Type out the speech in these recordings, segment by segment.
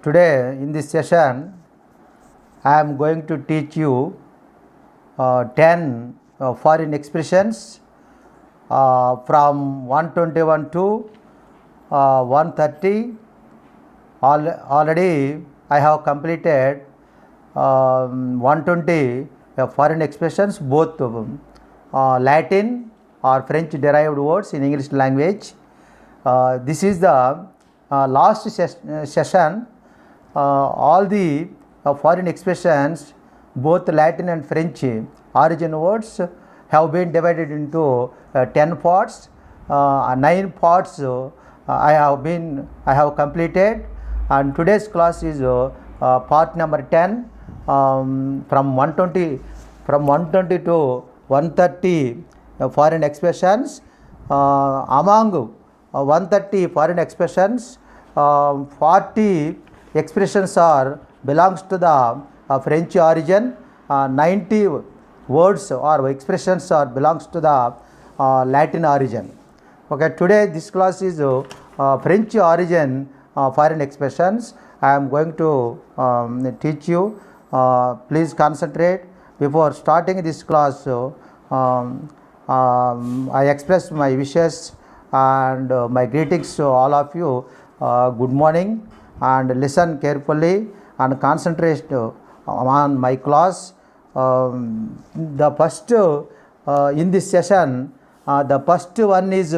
Today in this session I am going to teach you 10 foreign expressions from 121 to 130. Already I have completed 120 foreign expressions, both Latin or French derived words in English language. This is the last session. All the foreign expressions, both Latin and French origin words, have been divided into 10 parts. 9 parts I have completed, and today's class is part number 10, from 120 to 130 foreign expressions. Among 130 foreign expressions, 40 expressions belongs to the French origin, 90 words or expressions belongs to the Latin origin. Okay, today this class is French origin foreign expressions. I am going to teach you. Please concentrate. Before starting this class, I express my wishes and my greetings to all of you. Good morning, and listen carefully and concentrate on my class. The first in this session, the first one is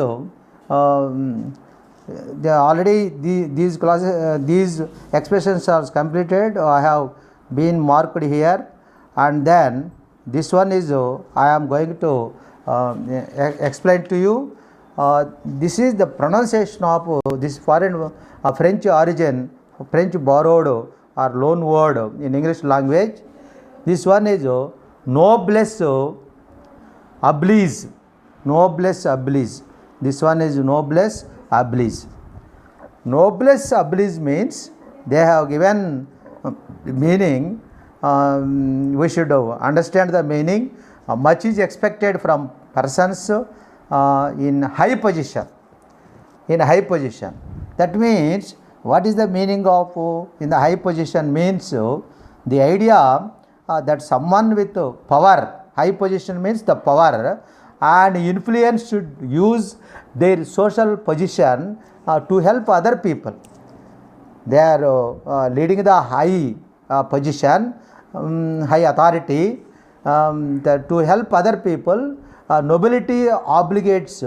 these expressions are completed. I have been marked here, and then this one is I am going to explain to you. This is the pronunciation of this foreign French origin, French borrowed or loan word in English language. This one is noblesse oblige. Noblesse oblige. This one is noblesse oblige. Noblesse oblige means they have given meaning. We should understand the meaning. Much is expected from persons in high position. In high position. That means, what is the meaning of in the high position? Means the idea that someone with power, high position means the power and influence, should use their social position to help other people. They are leading the high position, high authority, to help other people. Nobility obligates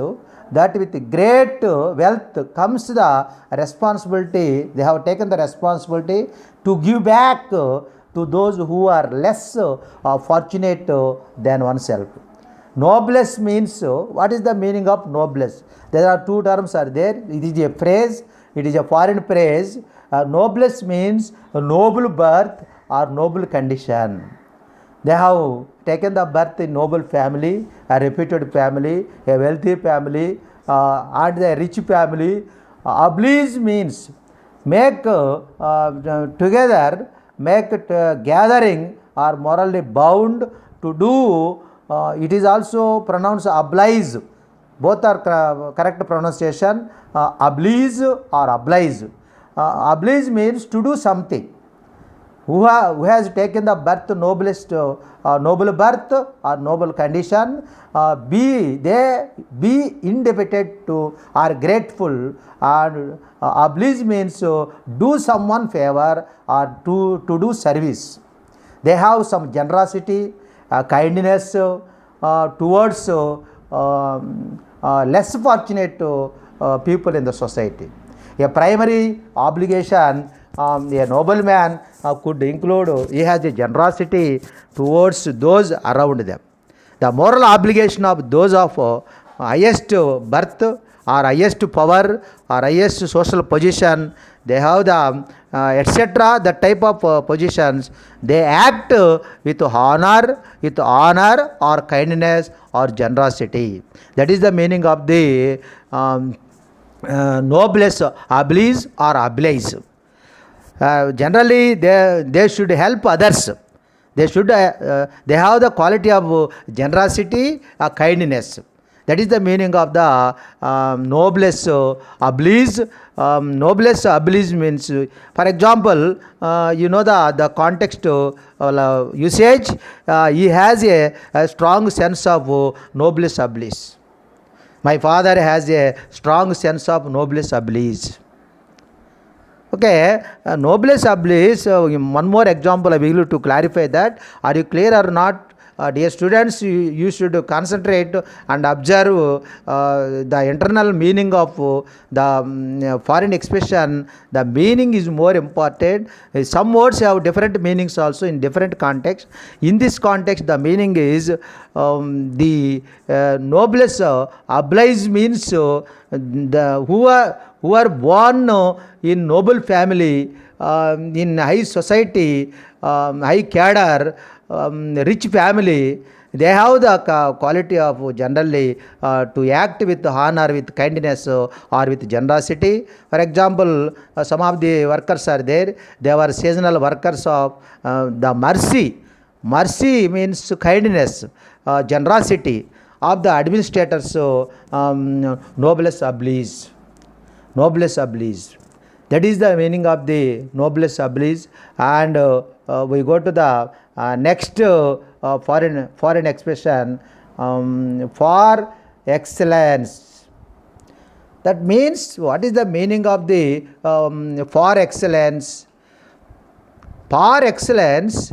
that with great wealth comes the responsibility. They have taken the responsibility to give back to those who are less fortunate than oneself. Noblesse means, what is the meaning of noblesse? There are two terms are there. It is a phrase, it is a foreign phrase. Noblesse means a noble birth or noble condition. They have taken the birth in noble family, a reputed family, a wealthy family, and a rich family. Oblige means make together, make gathering or morally bound to do. It is also pronounced oblige. Both are correct pronunciation. Oblige or oblige. Oblige means to do something. Who has taken the birth, noblest, noble birth or noble condition, be indebted to or grateful. And oblige means do someone favor or to do service. They have some generosity, kindness towards less fortunate people in the society. A primary obligation a nobleman could include, he has a generosity towards those around them. The moral obligation of those of highest birth or highest power or highest social position, they have the etc. the type of positions, they act with honor or kindness or generosity. That is the meaning of the noblesse oblige or oblige. Generally they should help others. They have the quality of generosity, kindness. That is the meaning of the noblesse oblige. Noblesse oblige means, for example, the context usage. He has a strong sense of noblesse oblige. My father has a strong sense of noblesse oblige. Okay, noblesse oblige. One more example I will to clarify that. Are you clear or not? Dear students, you should concentrate and observe the internal meaning of the foreign expression. The meaning is more important. Some words have different meanings also in different contexts. In this context, the meaning is the noblesse oblige means the who are born in noble family, in high society, high cadre, rich family. They have the quality of generally to act with honor, with kindness, or with generosity. For example, some of the workers are there. They were seasonal workers of the mercy. Mercy means kindness, generosity of the administrators. Noblesse oblige. Noblesse oblige. That is the meaning of the noblesse oblige. And we go to the next foreign expression, for excellence. That means, what is the meaning of the for excellence? For excellence.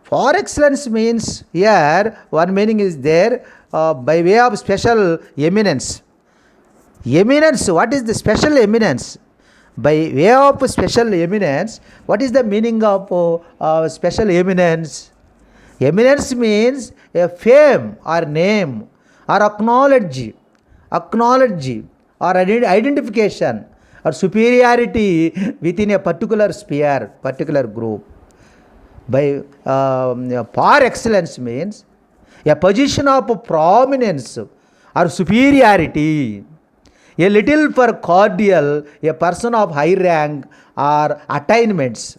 For excellence means, here one meaning is there, by way of special eminence. Eminence. What is the special eminence? By way of special eminence. What is the meaning of special eminence? Eminence means a fame or name or acknowledge or identification or superiority within a particular sphere, particular group. By par excellence means a position of prominence or superiority. A little for cordial, a person of high rank or attainments.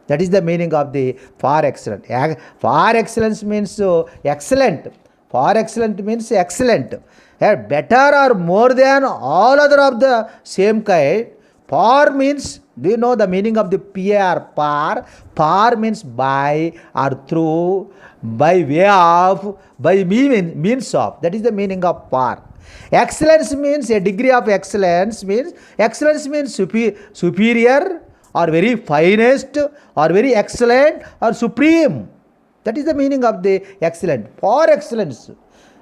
That is the meaning of the far excellent. Far excellence means excellent. Far excellent means excellent. Better or more than all other of the same kind. Par means, do you know the meaning of the PR? Par. Par means by or through, by way of, by means of. That is the meaning of par. Excellence means a degree of excellence. Excellence means superior or very finest or very excellent or supreme. That is the meaning of the excellent. For excellence,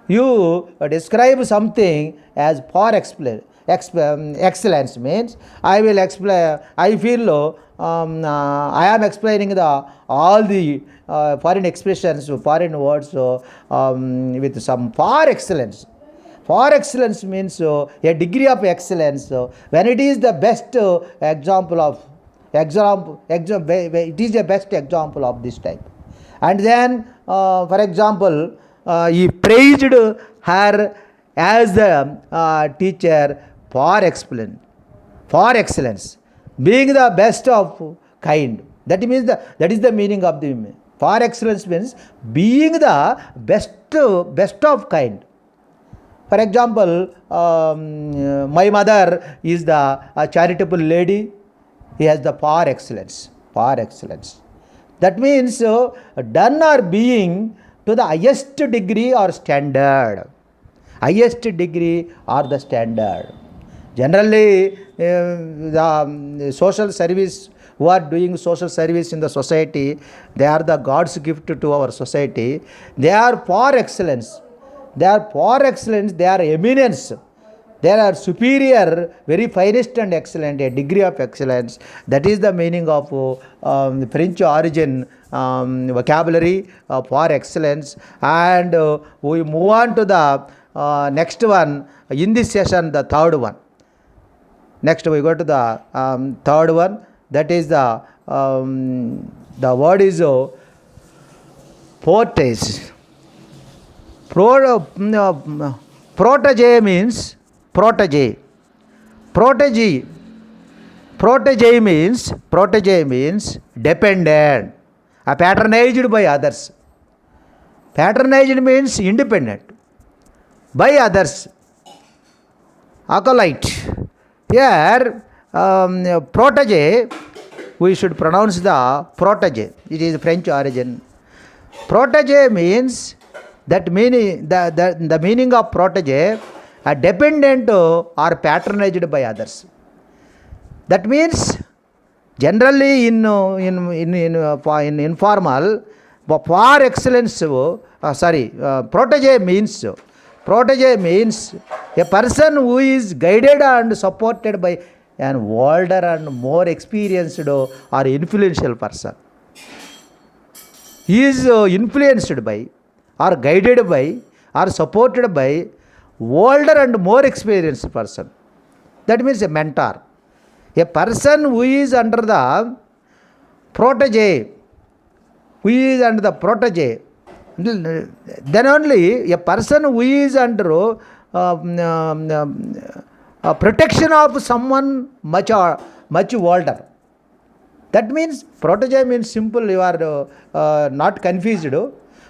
you describe something as for excellence means, I will explain. I feel I am explaining all the foreign expressions, foreign words with some for excellence. For excellence means a degree of excellence. When it is the best example, it is the best example of this type. And then, for example, he praised her as the teacher for excellence, being the best of kind. That means that is the meaning of the for excellence means being the best of kind. For example, my mother is the charitable lady. He has the for excellence. For excellence. That means done or being to the highest degree or standard. Highest degree or the standard. Generally, the social service, who are doing social service in the society, they are the God's gift to our society. They are for excellence. They are for excellence, they are eminence. They are superior, very finest and excellent, a degree of excellence. That is the meaning of French origin vocabulary for excellence. And we move on to the next one in this session, the third one. Next we go to the third one. That is the word is portage. Protege means protege. Protege means dependent, patronized by others. Patronized means independent, by others. Acolyte. Here, protege, we should pronounce the protege. It is French origin. Protege means, that meaning, the meaning of protege, a dependent or patronized by others. That means, generally in informal, par excellence, protege means a person who is guided and supported by an older and more experienced or influential person. He is influenced by or guided by or supported by older and more experienced person. That means a mentor. A person who is under the protege, then only a person who is under protection of someone much older. That means protege means simple, you are not confused.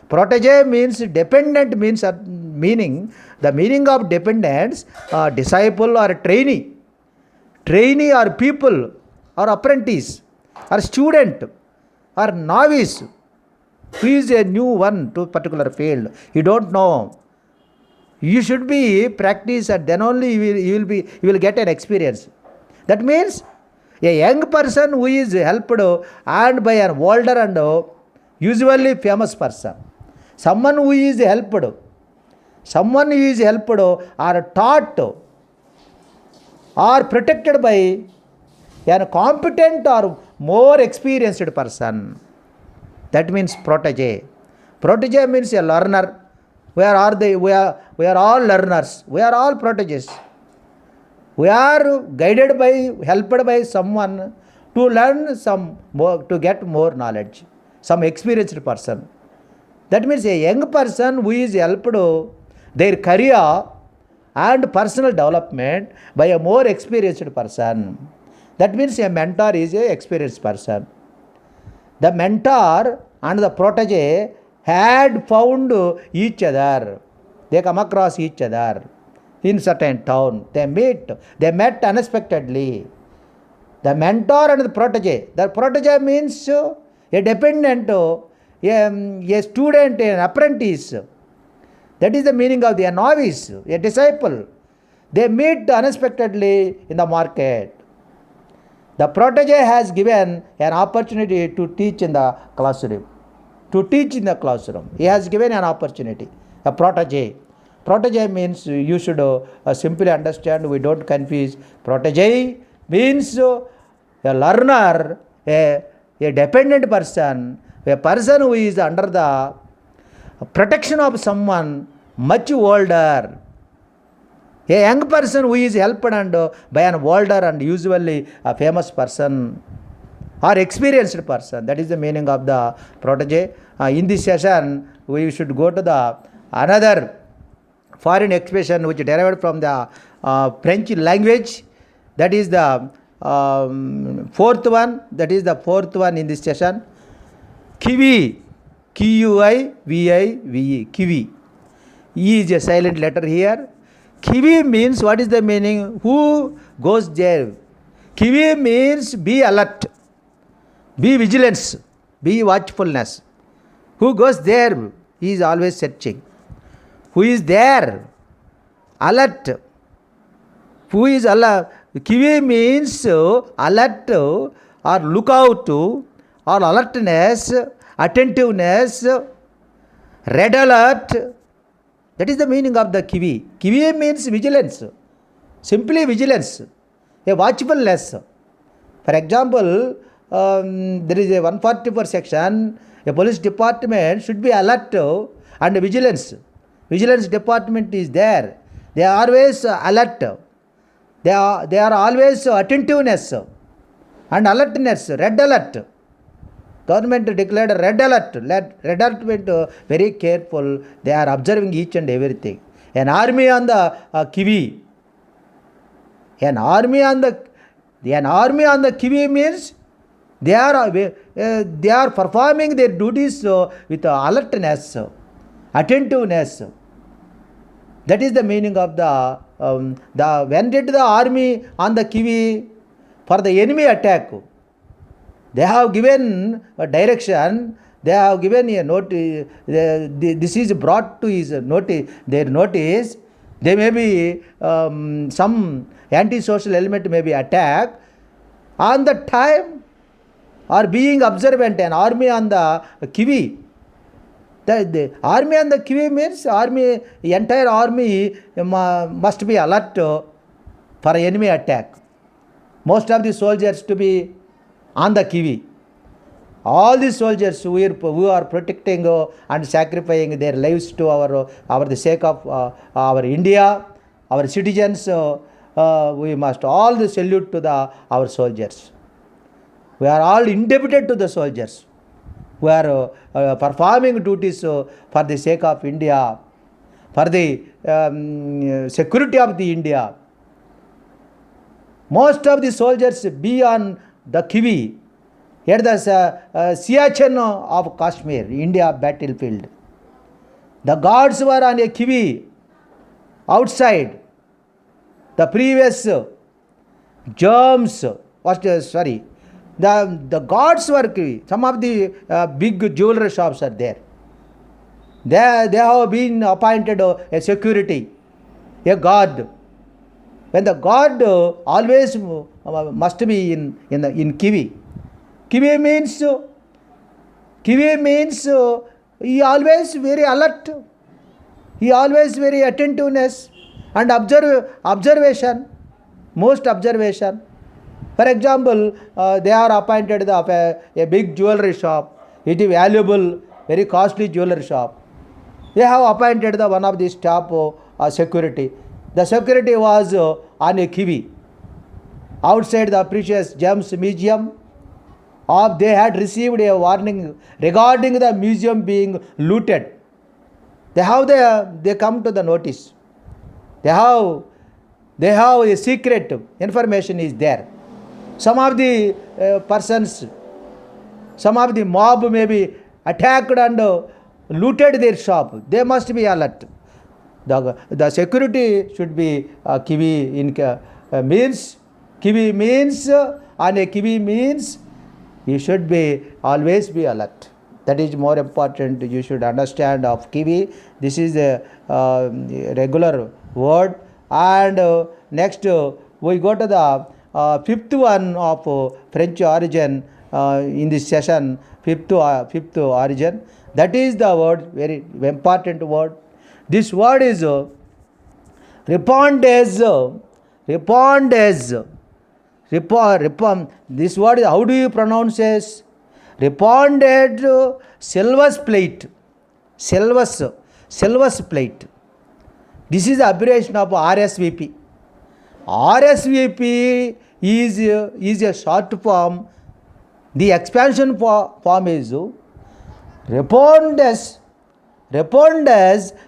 Protege means dependent, meaning the meaning of dependence, disciple or trainee or people or apprentice or student or novice who is a new one to particular field. You don't know. You should be practice, and then only you will get an experience. That means a young person who is helped and by an older and usually famous person. Someone who is helped or taught or protected by a competent or more experienced person. That means protege. Protege means a learner. We are all learners. We are all proteges. We are guided by, helped by someone to learn some more, to get more knowledge. Some experienced person. That means a young person who is helped their career and personal development by a more experienced person. That means a mentor is an experienced person. The mentor and the protege had found each other. They come across each other in certain town. They met unexpectedly. The mentor and the protege. The protege means a dependent, a student, an apprentice. That is the meaning of a novice, a disciple. They meet unexpectedly in the market. The protege has given an opportunity to teach in the classroom. He has given an opportunity. A protege. Protege means, you should simply understand, we don't confuse. Protege means a learner, a dependent person, a person who is under the protection of someone much older. A young person who is helped and by an older and usually a famous person or experienced person. That is the meaning of the protege. In this session, we should go to the another foreign expression which derived from the French language. That is the fourth one. That is the fourth one in this session. Kiwi. Q-U-I-V-I-V-E. Kiwi. E is a silent letter here. Kiwi means, what is the meaning? Who goes there? Kiwi means be alert, be vigilance, be watchfulness. Who goes there? He is always searching. Who is there? Alert. Who is alert? Kiwi means alert or look out or alertness, attentiveness, red alert. That is the meaning of the kiwi. Kiwi means vigilance. Simply vigilance. A watchfulness. For example, there is a 144 section. A police department should be alert and vigilance. Vigilance department is there. They are always alert. They are always attentiveness and alertness. Red alert. Government declared a red alert. Red alert meant very careful. They are observing each and everything. An army on the kiwi. An army on the kiwi means they are performing their duties with alertness, attentiveness. That is the meaning of the when did the army on the Kivi for the enemy attack? They have given a direction. They have given a notice. This is brought to his notice. Their notice. They may be some anti-social element may be attacked on the time or being observant. An army on the Kivi. The army on the Kivi means army, entire army must be alert for enemy attack. Most of the soldiers to be on the Kivi. All the soldiers who are protecting and sacrificing their lives to the sake of our India, our citizens, we must all salute to our soldiers. We are all indebted to the soldiers who are performing duties for the sake of India, for the security of the India. Most of the soldiers be on the Kivi at the Siachen of Kashmir, India battlefield. The guards were on a Kivi outside. The previous germs, the guards were Kivi. Some of the big jewelry shops are there. They have been appointed a security, a guard. When the guard always must be in Kivi. Kivi means he always very alert. He always very attentiveness and observation, most observation. For example, they are appointed a big jewelry shop. It is valuable, very costly jewelry shop. They have appointed one of the staff security. The security was on a Kivi. Outside the precious gems museum, they had received a warning regarding the museum being looted. They come to the notice. They have a secret information is there. Some of the persons, some of the mob may be attacked and looted their shop. They must be alert. The security should be Kivi means Kivi means on a Kivi means you should be always be alert. That is more important. You should understand of Kivi. This is a regular word. And next we go to the fifth one of French origin in this session. Fifth origin. That is the word, very important word. This word is répondez. This word, how do you pronounce this? Réponded Silvus plate. Silvus plate. This is the abbreviation of RSVP. RSVP is a short form. The expansion form is Répondez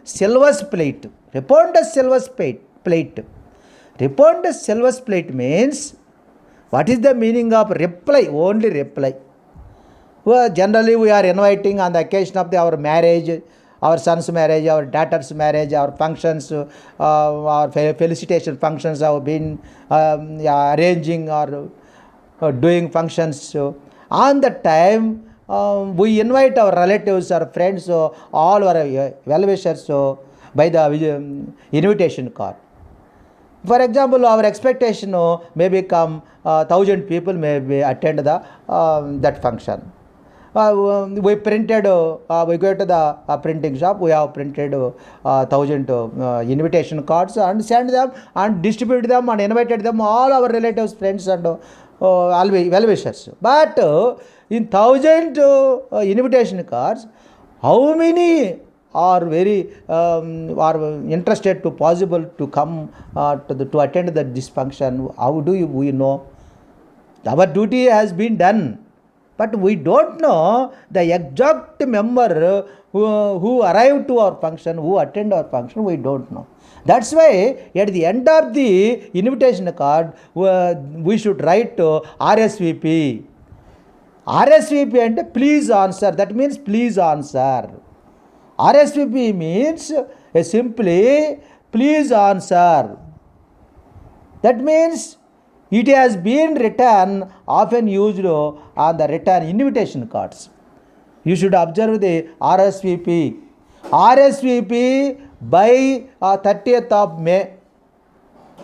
Silvus plate. Répondez Silvus plate. Répondez Silvus plate means, what is the meaning of reply? Only reply. Well, generally we are inviting on the occasion of our marriage, our son's marriage, our daughter's marriage, our functions, our felicitation functions have been arranging or doing functions. So, on the time we invite our relatives, our friends, all our well-wishers by the invitation card. For example, our expectation may become 1,000 people may be attend that function. We printed, we go to the printing shop, we have printed 1,000 invitation cards and send them and distribute them and invited them, all our relatives, friends and well-wishers. But in 1,000 invitation cards, how many are very are interested to possible to come to attend this function? How do we know? Our duty has been done, but we don't know the exact member who arrived to our function, who attend our function, we don't know. That's why at the end of the invitation card, we should write RSVP. RSVP and please answer. That means please answer. RSVP means simply please answer. That means it has been written, often used on the return invitation cards. You should observe the RSVP. RSVP by 30th of May.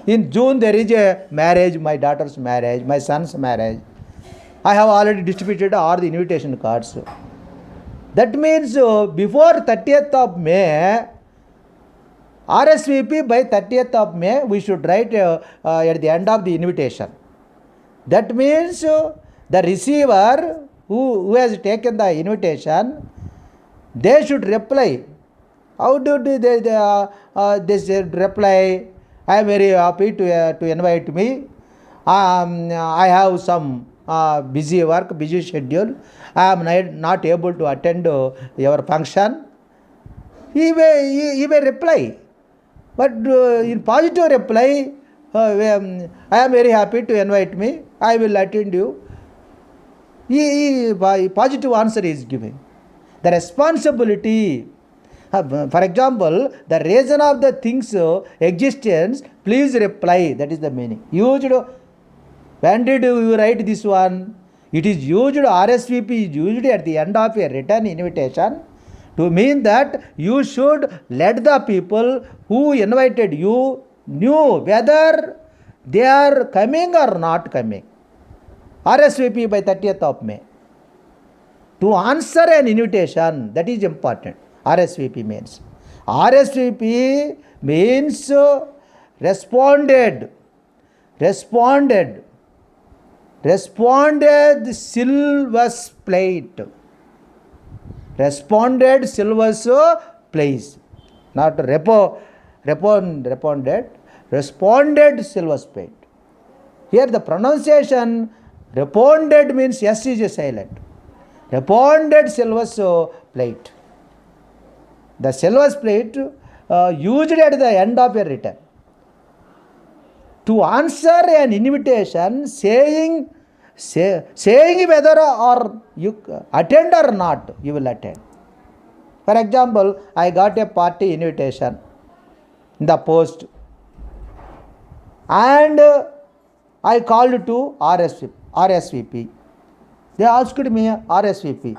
In June there is a marriage, my daughter's marriage, my son's marriage. I have already distributed all the invitation cards. That means before 30th of May, RSVP by 30th of May, we should write at the end of the invitation. That means the receiver who has taken the invitation, they should reply. How do they should reply? I am very happy to invite me. I have some busy work, busy schedule. I am not able to attend your function. He may reply. But in positive reply, I am very happy to invite me. I will attend you. Positive answer is given. The responsibility, for example, the reason of the thing's existence, please reply. That is the meaning. Used. When did you write this one? It is used, RSVP is used at the end of a written invitation to mean that you should let the people who invited you knew whether they are coming or not coming. RSVP by 30th of May. To answer an invitation, that is important. RSVP means. RSVP means responded silver plate. Responded silver place. Not responded. Responded silver plate. Here the pronunciation responded means S is a silent. Responded silver plate. The silver plate used at the end of a written. To answer an invitation saying whether or you attend or not, you will attend. For example, I got a party invitation in the post and I called to RSVP. They asked me RSVP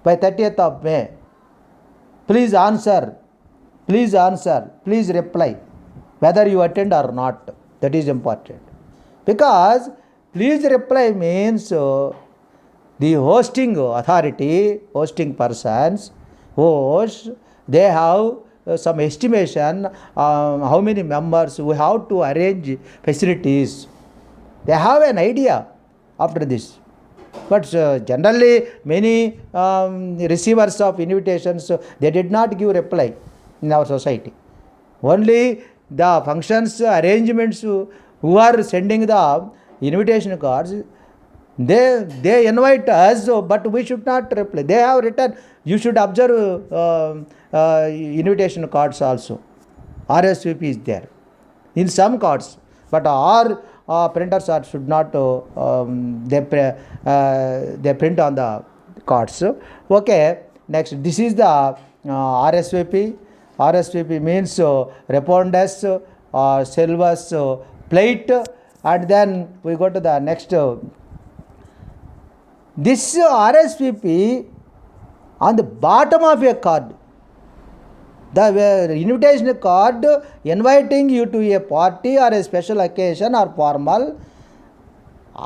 by 30th of May. Please answer, please reply whether you attend or not. That is important. Because please reply means the hosting authority, hosting persons, hosts, they have some estimation how many members we have to arrange facilities. They have an idea after this. But generally many receivers of invitations, they did not give reply in our society. Only the functions arrangements who are sending the invitation cards, they invite us, but we should not reply. They have written, you should observe invitation cards also. RSVP is there in some cards, but our printers should not, they print on the cards. Okay, next, this is the RSVP. RSVP means respondents or silver's plate. And then we go to the next. This RSVP on the bottom of a card, the invitation card inviting you to a party or a special occasion or formal,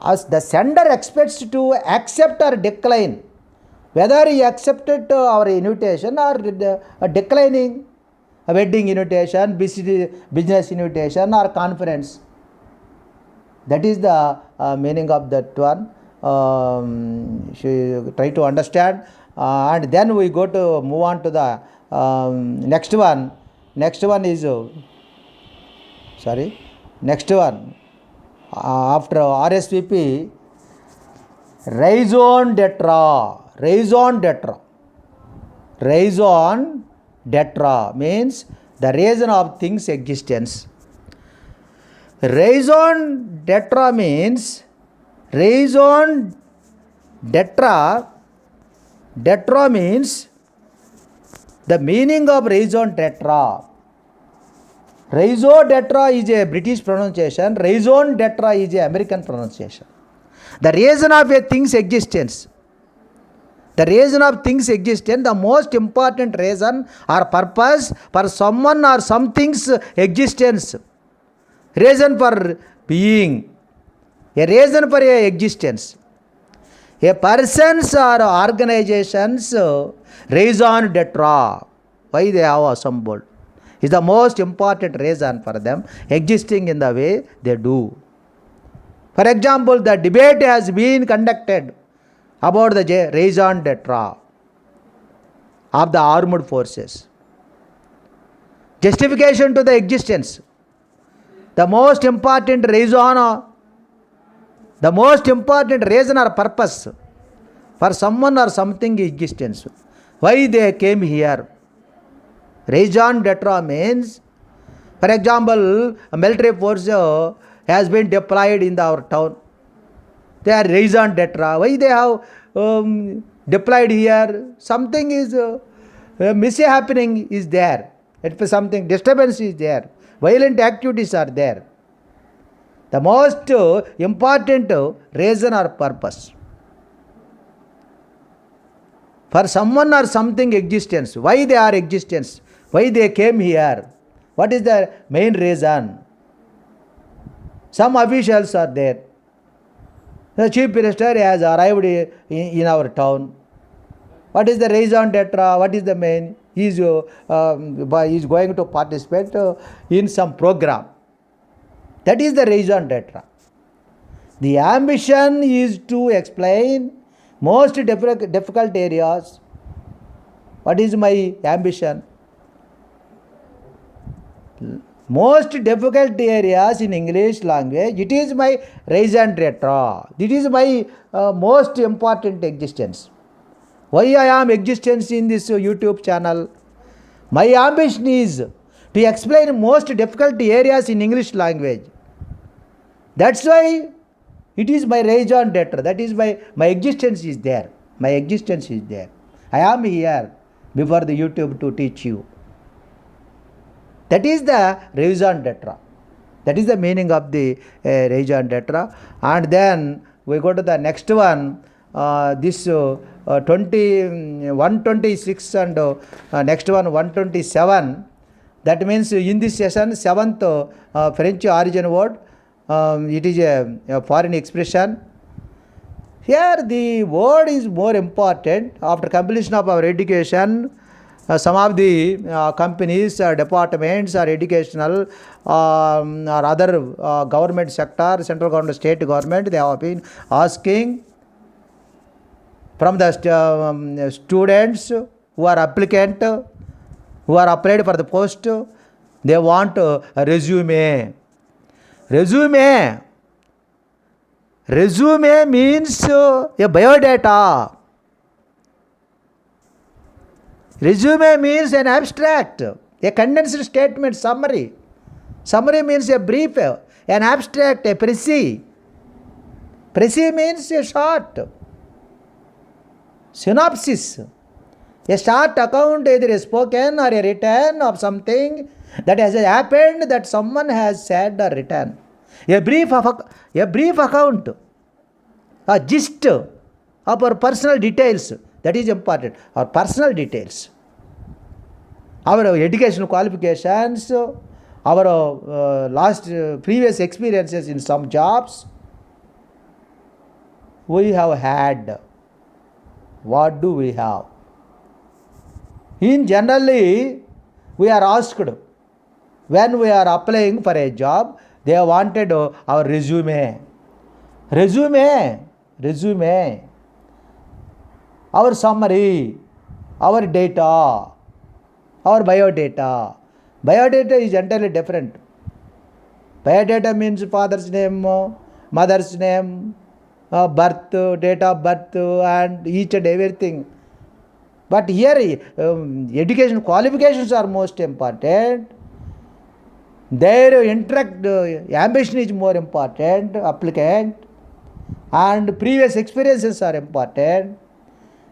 as the sender expects to accept or decline, whether he accepted our invitation or declining a wedding invitation, business invitation or conference. That is the meaning of that one. Try to understand. And then we move on to the next one. Next one is next one after RSVP, raison d'etre. Raison d'etre means the reason of things existence. Raison d'etre means d'etre means the meaning of raison d'etre. Raison d'etre is a British pronunciation. Raison d'etre is a American pronunciation. The reason of a thing's existence. The reason of things existence, the most important reason or purpose for someone or something's existence. Reason for being. A reason for a existence. A person's or organization's raison d'etre. Why they have assembled is the most important reason for them existing in the way they do. For example, the debate has been conducted about the raison d'etre of the armed forces. Justification to the existence. The most important reason or purpose for someone or something existence. Why they came here. Raison d'etre means, for example, a military force has been deployed in our town. They are raison d'etre. Why they have deployed here? Something is mishappening is there. Something disturbance is there. Violent activities are there. The most important reason or purpose for someone or something existence. Why they are existence? Why they came here? What is the main reason? Some officials are there. The chief minister has arrived in our town. What is the raison d'etre? What is the main? He is going to participate in some program. That is the raison d'etre. The ambition is to explain most difficult areas. What is my ambition? Most difficult areas in English language, it is my raison d'etre. It is my most important existence. Why I am existence in this YouTube channel? My ambition is to explain most difficult areas in English language. That's why it is my raison d'etre. That is my existence is there. My existence is there. I am here before the YouTube to teach you. That is the raison d'etre. That is the meaning of the raison d'etre. And then we go to the next one. This 126 and next one 127. That means in this session, 7th French origin word. It is a foreign expression. Here the word is more important. After completion of our education, some of the companies, departments or educational or other government sector, central government, state government, they have been asking from the students who are applicant, who are applied for the post, they want a resume. Resume means a biodata. Resume means an abstract, a condensed statement, summary. Summary means a brief, an abstract, a précis. Précis means a short. Synopsis, a short account, either a spoken or a written of something that has happened that someone has said or written. A brief account, a gist of our personal details. That is important. Our personal details, our educational qualifications, our previous experiences in some jobs we have had. What do we have? In generally, we are asked when we are applying for a job, they wanted our resume. Our summary, our data, our biodata. Biodata is entirely different. Biodata means father's name, mother's name, birth, date of birth, and each and everything. But here, education qualifications are most important. Their ambition is more important, applicant, and previous experiences are important.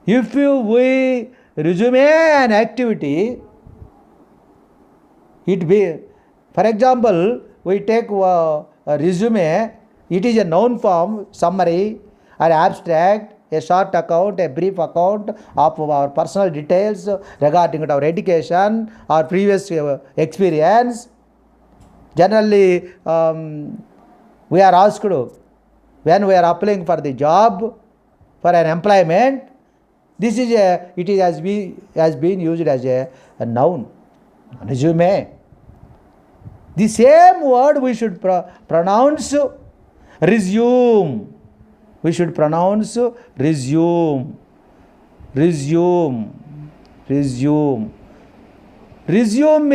If we resume an activity, it For example, we take a resume. It is a noun form, summary or abstract, a short account, a brief account of our personal details regarding our education or previous experience. Generally, we are asked when we are applying for the job, for an employment. This is has been used as a noun, resume. The same word we should pronounce resume. We should pronounce resume. Resume. Resume. Resume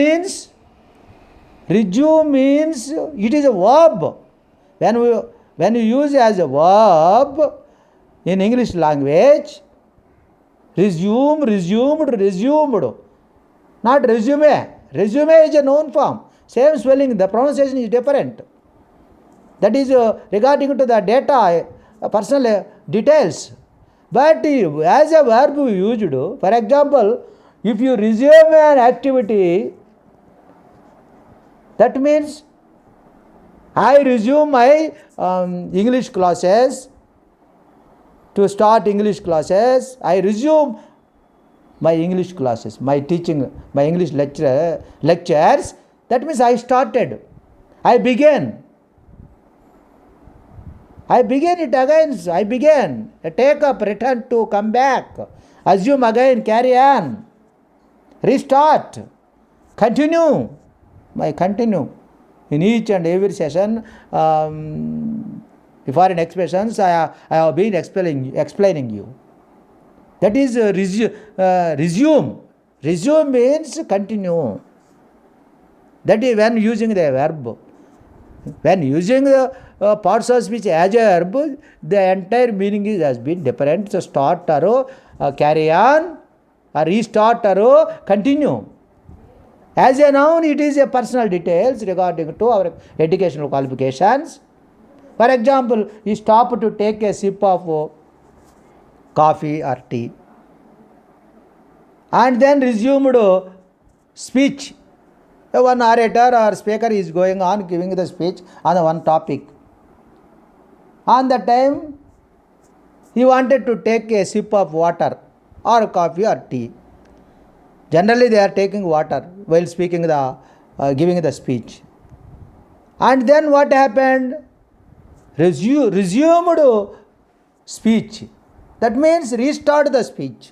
means it is a verb. When you use as a verb in English language, resume, resumed, resumed, not resume. Resume is a noun form. Same spelling, the pronunciation is different. That is regarding to the data, personal details. But as a verb we used, for example, if you resume an activity, that means I resume my English classes. To start English classes, I resume my English classes, my teaching, my English lectures. That means I started. I began. I began it again. I began. Take up, return to, come back. Assume again, carry on. Restart. Continue. I continue. In each and every session, foreign expressions I have been explaining you. That is resume. Resume means continue. That is when using the verb. When using the parts of speech as a verb, the entire meaning has been different. So start arrow, carry on, restart arrow, continue. As a noun, it is a personal details regarding to our educational qualifications. For example, he stopped to take a sip of coffee or tea and then resumed speech. One orator or speaker is going on giving the speech on one topic. On that time, he wanted to take a sip of water or coffee or tea. Generally, they are taking water while speaking giving the speech. And then what happened? Resumed speech. That means restart the speech.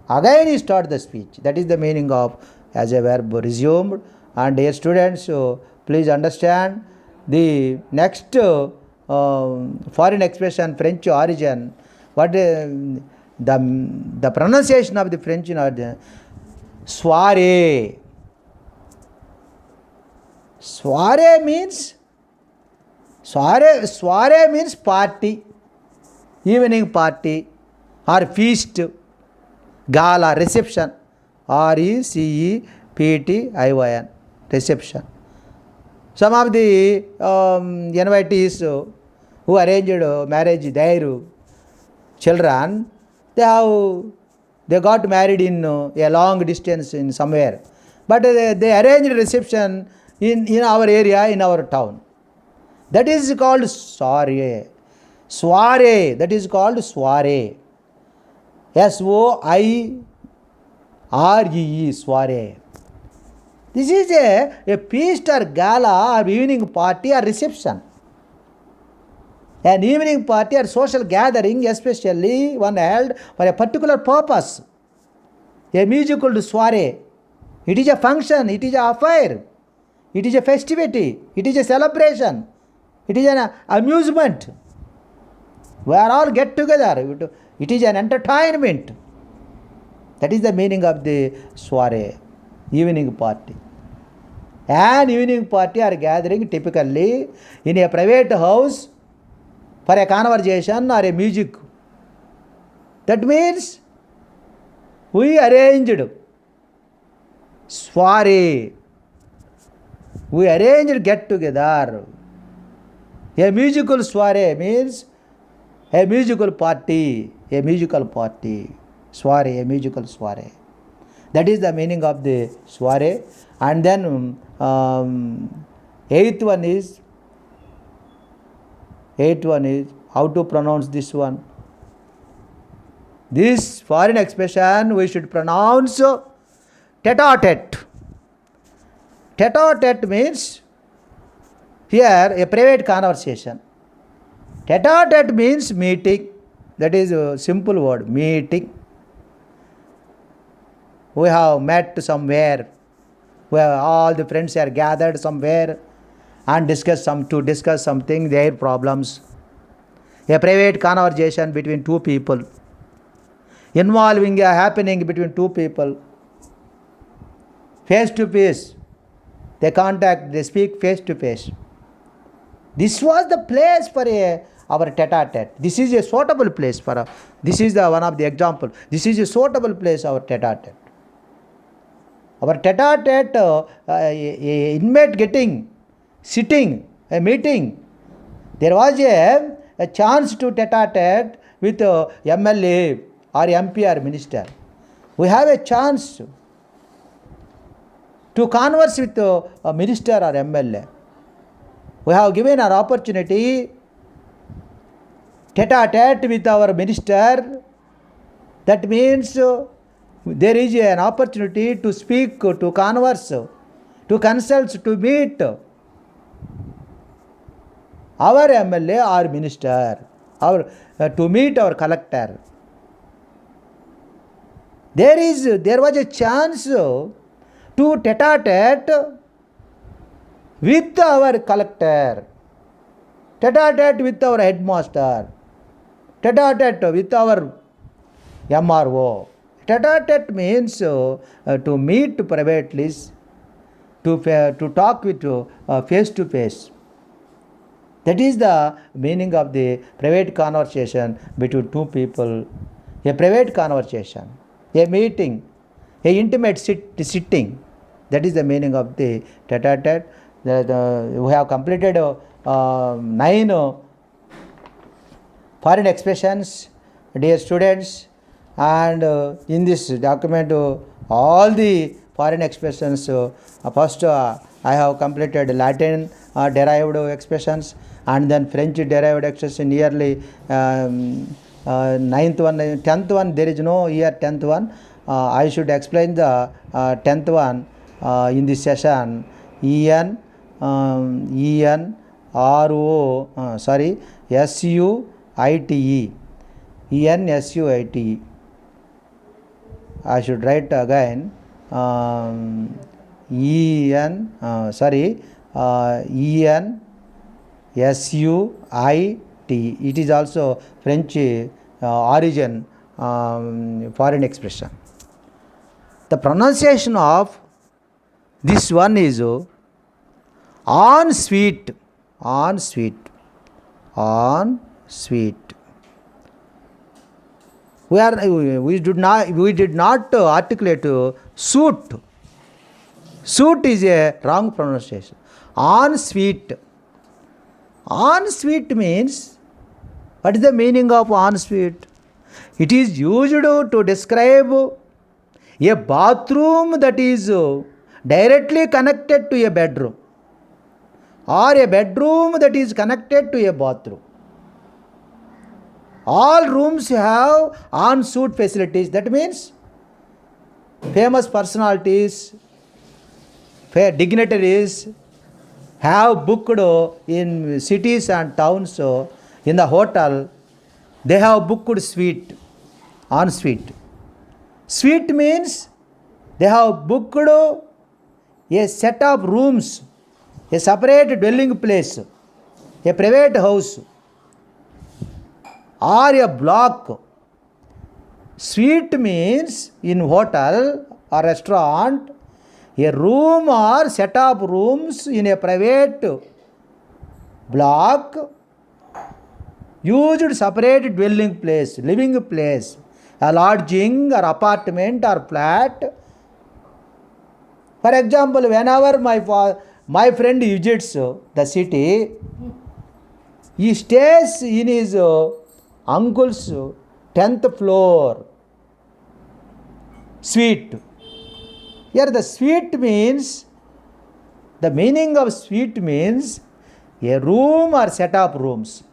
Again restart the speech. That is the meaning of as a verb resumed. And dear students, please understand the next foreign expression, French origin. What the pronunciation of the French origin? Soiree. Soiree means party, evening party or feast, gala, reception, reception, reception. Some of the invitees who arranged marriage, their children, they got married in a long distance in somewhere, but they arranged reception in our area, in our town. That is called soiree. Soiree, that is called soiree. SOIREE, soiree. This is a feast or gala or evening party or reception. An evening party or social gathering, especially one held for a particular purpose. A musical soiree. It is a function, it is an affair, it is a festivity, it is a celebration, it is an amusement. We are all get together. It is an entertainment. That is the meaning of the soiree, evening party. An evening party or gathering typically in a private house for a conversation or a music. That means we arranged soiree. We arranged get together. A musical soiree means a musical party. A musical party. Soiree, a musical soiree. That is the meaning of the soiree. And then eighth one is how to pronounce this one. This foreign expression we should pronounce tete-a-tete. Tete-a-tete means here a private conversation. Tete-a-tete means meeting. That is a simple word, meeting. We have met somewhere, where all the friends are gathered somewhere and discuss something, their problems. A private conversation between two people, involving a happening between two people. Face to face, they contact, they speak face to face. This was the place for our tete-a-tete. This is a suitable place for this is the one of the example. This is a suitable place, our tete-a-tete. Our tete-a-tete, inmate sitting, a meeting. There was a chance to tete-a-tete with MLA or MP or minister. We have a chance to converse with a minister or MLA. We have given an opportunity tete-a-tete with our minister. That means there is an opportunity to speak, to converse, to consult, to meet our MLA or minister, to meet our collector. There was a chance to tete-a-tete with our collector, tete-a-tete with our headmaster, tete-a-tete with our MRO. Tete-a-tete means to meet privately, to talk with face to face. That is the meaning of the private conversation between two people. A private conversation, a meeting, a intimate sitting. That is the meaning of the tete-a-tete. We have completed 9 foreign expressions, dear students. And in this document, all the foreign expressions, first I have completed Latin derived expressions, and then French derived expression nearly 9th one, 10th one, there is no here 10th one. I should explain the 10th one in this session. SUITE. ENSUITE. I should write again. ENSUITE. It is also French origin foreign expression. The pronunciation of this one is on sweet. We did not articulate suit. Suit is a wrong pronunciation. On sweet. On sweet means, what is the meaning of on sweet? It is used to describe a bathroom that is directly connected to a bedroom, or a bedroom that is connected to a bathroom. All rooms have en-suite facilities. That means famous personalities, dignitaries have booked in cities and towns, in the hotel, they have booked suite, en-suite. Suite means they have booked a set of rooms, a separate dwelling place, a private house, or a block. Suite means in hotel or restaurant, a room or set of rooms in a private block, used separate dwelling place, living place, a lodging or apartment or flat. For example, whenever my friend visits the city, he stays in his uncle's 10th floor suite. Here the suite means, the meaning of suite means a room or set of rooms.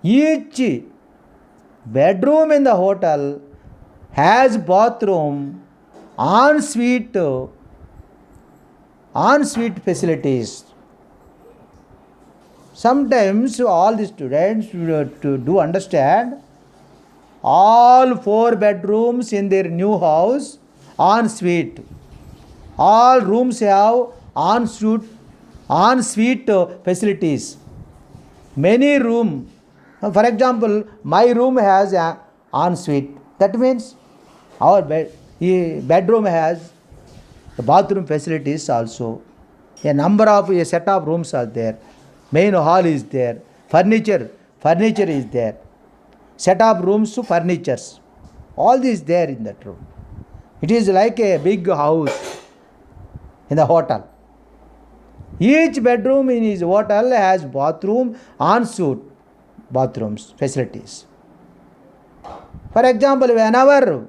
Each bedroom in the hotel has bathroom, en-suite facilities. Sometimes all the students to do understand, all 4 bedrooms in their new house en-suite. All rooms have en-suite facilities. Many room, for example, my room has an en-suite. That means our bedroom has the bathroom facilities also. A set of rooms are there. Main hall is there. Furniture is there. Set of rooms to furnitures. All this there in that room. It is like a big house in the hotel. Each bedroom in his hotel has bathroom, en-suite bathrooms facilities. For example, whenever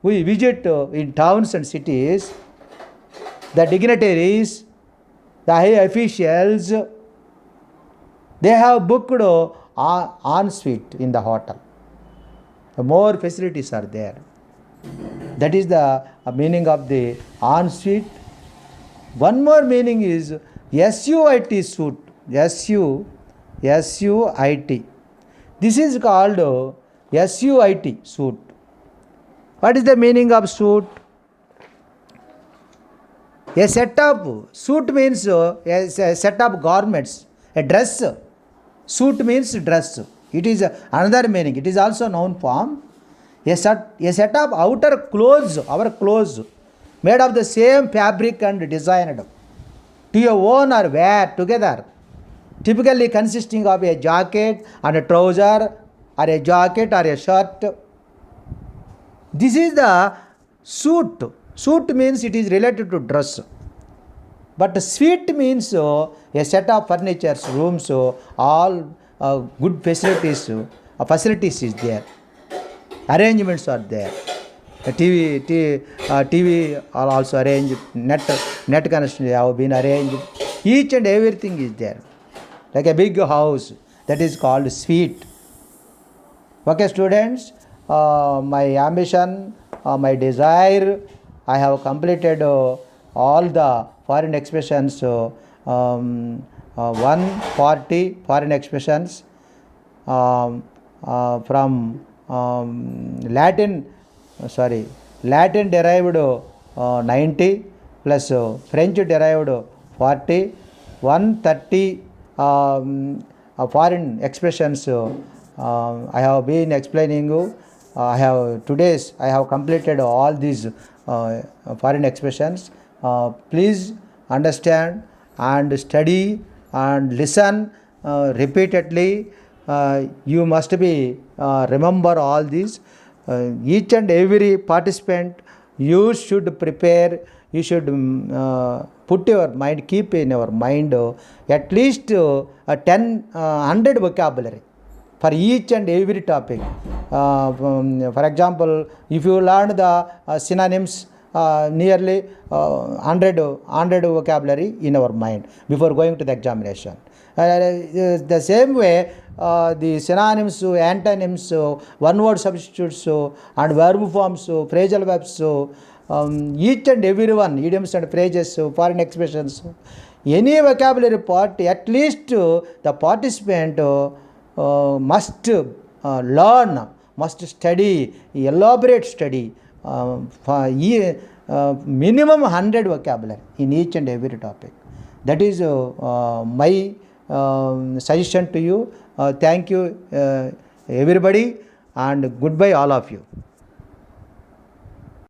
we visit in towns and cities, the dignitaries, the high officials, they have booked en-suite in the hotel. More facilities are there. That is the meaning of the en-suite. One more meaning is SUIT suite. SUIT. This is called SUIT suite. What is the meaning of suite? A set of suit means a set of garments, a dress. Suit means dress. It is another meaning. It is also noun form. A set of outer clothes, our clothes, made of the same fabric and designed to your own or wear together, typically consisting of a jacket and a trouser, or a jacket or a shirt. This is the suit. Suit means it is related to dress. But suite means a set of furniture, rooms, all good facilities is there. Arrangements are there. TV are also arranged. Net connection have been arranged. Each and everything is there. Like a big house, that is called suite. Okay, students, my ambition, my desire, I have completed all the foreign expressions, 140 foreign expressions from Latin derived 90 plus French derived 40, 130 foreign expressions I have been explaining you. I have completed all these foreign expressions. Please understand and study and listen repeatedly. You must be remember all these. Each and every participant, you should prepare. You should put your mind, keep in your mind at least 100 vocabulary for each and every topic. For example, if you learn the synonyms, nearly 100 vocabulary in our mind before going to the examination. The same way, the synonyms, antonyms, one word substitutes, and verb forms, phrasal verbs, each and every one, idioms and phrases, foreign expressions, any vocabulary part, at least the participant must learn, must study, elaborate study for minimum 100 vocabulary in each and every topic. That is my suggestion to you. Thank you everybody, and goodbye all of you.